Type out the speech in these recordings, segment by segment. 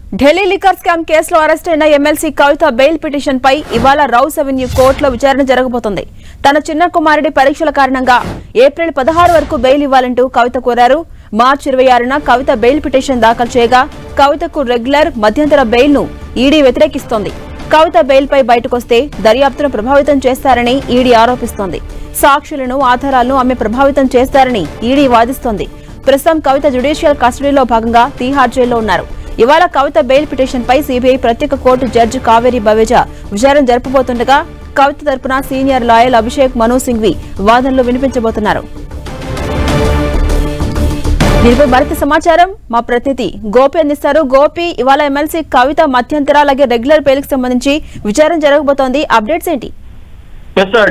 Delhi liquor scam కేసులో arrest అయిన MLC కవిత bail petition పై ఇవాళ రౌస్ అవెన్యూ కోర్టులో విచారణ జరగబోతోంది. తన చిన్న కుమారుడి పరీక్షల కారణంగా ఏప్రిల్ 16 వరకు బెయిల్ ఇవ్వాలంటూ కవిత కోరారు. మార్చి 26న కవిత బెయిల్ పిటిషన్ దాఖలు చేయగా కవితకు రెగ్యులర్ మధ్యంతర బెయిల్ ను ఈడీ వ్యతిరేకిస్తోంది. కవిత బెయిల్ పై బయటకొస్తే దర్యాప్తును ప్రభావితం చేస్తారని ఈడీ ఆరోపిస్తోంది. సాక్షులను ఆధారాలను ఆమె ప్రభావితం చేస్తారని ఈడీ వాదిస్తోంది. ప్రస్తుతం కవిత జ్యుడిషియల్ కస్టడీలో భాగంగా తీహార్ జైల్లో ఉన్నారు. ఇవాళ కవిత బెయిల్ పిటిషన్ పై సిబిఐ ప్రత్యేక కోర్టు జడ్జి కావేరి బవేజా విచారణ జరుపబోతుండగా కవిత తరపున సీనియర్ లాయర్ అభిషేక్ మను సింఘ్వి వాదనలు వినిపించబోతున్నారు. దీనిపై మరింత సమాచారం మా ప్రతినిధి గోపి అందిస్తారు. గోపి, ఇవాళ ఎమ్మెల్సీ కవిత మధ్యంతర అలాగే రెగ్యులర్ బెయిల్ కి సంబంధించి విచారణ జరగబోతోంది. అప్డేట్స్ ఏంటి?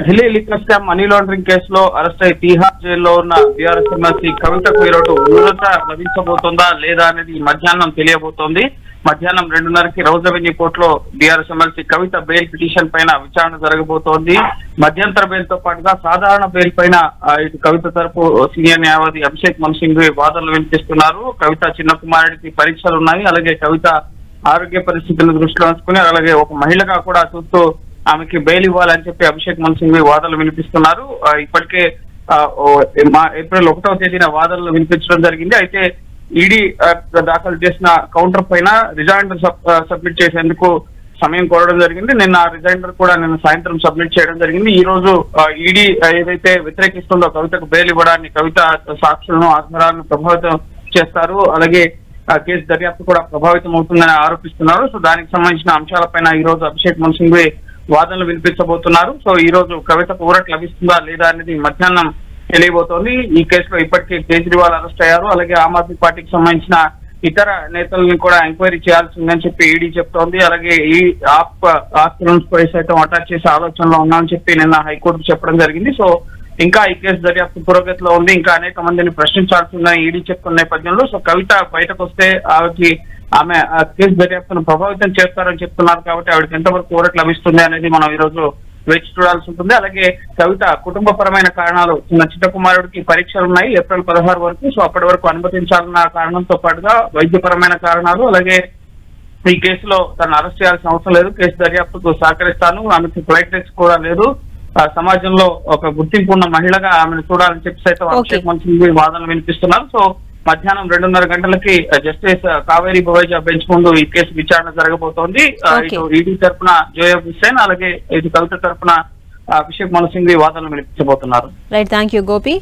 Delhi liquor scam money laundering కేసులో అరెస్ట్ అయి తీహార్ జైల్లో ఉన్న బీఆర్ఎస్ ఎమ్మెల్సీ కవితకు ఈరోజు ఊరట లభించబోతోందా లేదా అనేది మధ్యాహ్నం తెలియబోతోంది. మధ్యాహ్నం 2:30కి రౌజ్ అవెన్యూ కోర్టులో బీఆర్ఎస్ ఎమ్మెల్సీ కవిత బెయిల్ పిటిషన్ పైన విచారణ జరగబోతోంది. మధ్యంతర బెయిల్ తో పాటుగా సాధారణ బెయిల్ పైన ఇటు కవిత తరపు సీనియర్ న్యాయవాది అభిషేక్ మను సింఘ్వి వాదనలు వినిపిస్తున్నారు. కవిత చిన్న కుమారుడికి పరీక్షలు ఉన్నాయి, అలాగే కవిత ఆరోగ్య పరిస్థితులను దృష్టిలో ఉంచుకుని అలాగే ఒక మహిళగా కూడా చూస్తూ ఆమెకి బెయిల్ ఇవ్వాలని చెప్పి అభిషేక్ మను సింఘ్వి వాదనలు వినిపిస్తున్నారు. ఇప్పటికే ఏప్రిల్ 1వ తేదీన వాదనలు వినిపించడం జరిగింది. అయితే ఈడీ దాఖలు చేసిన కౌంటర్ పైన రిజైండర్ సబ్మిట్ చేసేందుకు సమయం కోరడం జరిగింది. నిన్న రిజైండర్ కూడా నిన్న సాయంత్రం సబ్మిట్ చేయడం జరిగింది. ఈ రోజు ఈడీ ఏదైతే వ్యతిరేకిస్తుందో కవితకు బెయిల్ ఇవ్వడాన్ని, కవిత సాక్షులను ఆధారాలను ప్రభావితం చేస్తారు, అలాగే కేసు దర్యాప్తు కూడా ప్రభావితం అవుతుందని ఆరోపిస్తున్నారు. సో దానికి సంబంధించిన అంశాలపైన ఈ రోజు అభిషేక్ మను సింఘ్వి వాదనలు వినిపించబోతున్నారు. సో ఈ రోజు కవితకు ఊరట లభిస్తుందా లేదా అనేది మధ్యాహ్నం తెలియబోతోంది. ఈ కేసులో ఇప్పటికే కేజ్రీవాల్ అరెస్ట్ అయ్యారు, అలాగే ఆమ్ ఆద్మీ పార్టీకి సంబంధించిన ఇతర నేతల్ని కూడా ఎంక్వైరీ చేయాల్సి ఉందని చెప్పి ఈడీ చెప్తోంది. అలాగే ఈ ఆస్తులను సైతం అటాచ్ చేసే ఆలోచనలో ఉన్నామని చెప్పి నిన్న హైకోర్టుకు చెప్పడం జరిగింది. సో ఇంకా ఈ కేసు దర్యాప్తు పురోగతిలో ఉంది, ఇంకా అనేక మందిని ప్రశ్నించాల్సి ఉందని ఈడీ చెప్తున్న నేపథ్యంలో సో కవిత బయటకు వస్తే ఆమె కేసు దర్యాప్తును ప్రభావితం చేస్తారని చెప్తున్నారు. కాబట్టి ఆవిడకి ఎంతవరకు ఊరట లభిస్తుంది అనేది మనం ఈ రోజు వేచి చూడాల్సి ఉంటుంది. అలాగే కవిత కుటుంబపరమైన కారణాలు, చిన్న కుమారుడికి పరీక్షలు ఉన్నాయి ఏప్రిల్ 16 వరకు, సో అప్పటి వరకు అనుమతించాలన్న కారణంతో పాటుగా వైద్యపరమైన కారణాలు, అలాగే ఈ కేసులో తను అరెస్ట్ చేయాల్సిన అవసరం లేదు, కేసు దర్యాప్తుకు సహకరిస్తాను, ఆమెకి ఫ్లైట్ టెస్ట్ కూడా లేదు, సమాజంలో ఒక గుర్తింపు ఉన్న మహిళగా ఆమెను చూడాలని చెప్పి సైతం అభిషేక్ మను సింఘ్వి వాదనలు వినిపిస్తున్నారు. సో మధ్యాహ్నం 2:30 గంటలకి జస్టిస్ కావేరి బవేజా బెంచ్ ముందు ఈ కేసు విచారణ జరగబోతోంది. ఇటు ఈడీ తరఫున జోయబ్ హుస్సేన్, అలాగే ఇటు కవిత తరఫున అభిషేక్ మను సింఘ్వి వాదనలు వినిపించబోతున్నారు. Right, thank you Gopi.